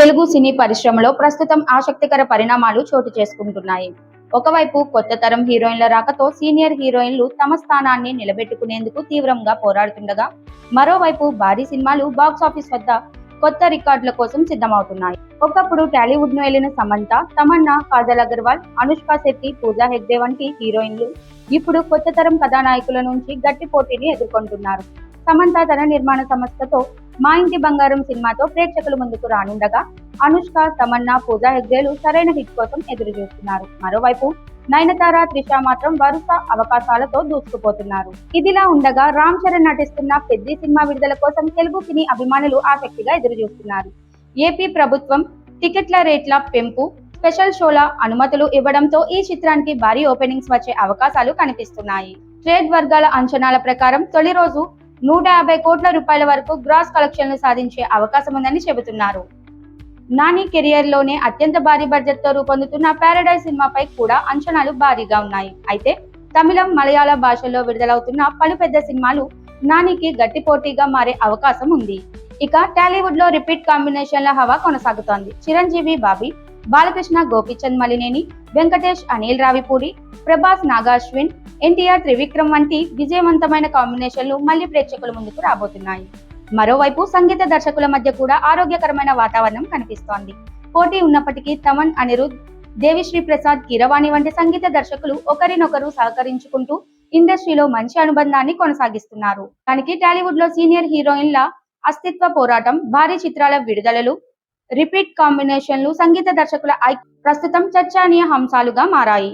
తెలుగు సినీ పరిశ్రమలో ప్రస్తుతం ఆసక్తికర పరిణామాలు చోటు చేసుకుంటున్నాయి. ఒకవైపు కొత్త తరం హీరోయిన్ల రాకతో సీనియర్ హీరోయిన్లు తమ స్థానాన్ని నిలబెట్టుకునేందుకు తీవ్రంగా పోరాడుతుండగా, మరోవైపు భారీ సినిమాలు బాక్సాఫీస్ వద్ద కొత్త రికార్డుల కోసం సిద్ధమవుతున్నాయి. ఒకప్పుడు టాలీవుడ్ ను ఏలిన సమంత, తమన్నా, కాజల్ అగర్వాల్, అనుష్క శెట్టి, పూజా హెగ్డే వంటి హీరోయిన్లు ఇప్పుడు కొత్త తరం కథానాయకుల నుంచి గట్టి పోటీని ఎదుర్కొంటున్నారు. సమంత తన నిర్మాణ సంస్థతో మా ఇంటి బంగారం సినిమాతో ప్రేక్షకుల ముందుకు రానుండగా, అనుష్క, తమన్నా, పూజా హెగ్డేలు సరైన హిట్ కోసం ఎదురు చూస్తున్నారు. మరోవైపు నయనతార, త్రిష మాత్రం వరుస అవకాశాలతో దూసుకుపోతున్నారు. ఇదిలా ఉండగా రామ్ చరణ్ నటిస్తున్న పెద్ది సినిమా విడుదల కోసం తెలుగు సినీ అభిమానులు ఆసక్తిగా ఎదురు చూస్తున్నారు. ఏపీ ప్రభుత్వం టికెట్ల రేట్ల పెంపు, స్పెషల్ షోల అనుమతులు ఇవ్వడంతో ఈ చిత్రానికి భారీ ఓపెనింగ్స్ వచ్చే అవకాశాలు కనిపిస్తున్నాయి. ట్రేడ్ వర్గాల అంచనాల ప్రకారం తొలి రోజు 150 కోట్ల రూపాయల వరకు గ్రాస్ కలెక్షన్లు సాధించే అవకాశం ఉందని చెబుతున్నారు. నాని కెరియర్ లోనే అత్యంత భారీ బడ్జెట్ తో రూపొందుతున్న పారడైజ్ సినిమాపై కూడా అంచనాలు భారీగా ఉన్నాయి. అయితే తమిళం, మలయాళ భాషల్లో విడుదలవుతున్న పలు పెద్ద సినిమాలు నానికి గట్టి పోటీగా మారే అవకాశం ఉంది. ఇక టాలీవుడ్ లో రిపీట్ కాంబినేషన్ల హవా కొనసాగుతోంది. చిరంజీవి, బాబీ, బాలకృష్ణ, గోపీచంద్ మలినేని, వెంకటేష్, అనిల్ రావిపూడి, ప్రభాస్, నాగాశ్విన్, ఎన్టీఆర్, త్రివిక్రమ్ వంటి విజయవంతమైన కాంబినేషన్లు మళ్లీ ప్రేక్షకుల ముందుకు రాబోతున్నాయి. మరోవైపు సంగీత దర్శకుల మధ్య కూడా ఆరోగ్యకరమైన వాతావరణం కనిపిస్తోంది. పోటీ ఉన్నప్పటికీ తమన్, అనిరుద్, దేవిశ్రీ ప్రసాద్, కీరవాణి వంటి సంగీత దర్శకులు ఒకరినొకరు సహకరించుకుంటూ ఇండస్ట్రీలో మంచి అనుబంధాన్ని కొనసాగిస్తున్నారు. దానికి టాలీవుడ్ లో సీనియర్ హీరోయిన్ల అస్తిత్వ పోరాటం, భారీ చిత్రాల విడుదలలు, రిపీట్ కాంబినేషన్లు, సంగీత దర్శకుల ప్రస్తుతం చర్చనీయాంశాలుగా మారాయి.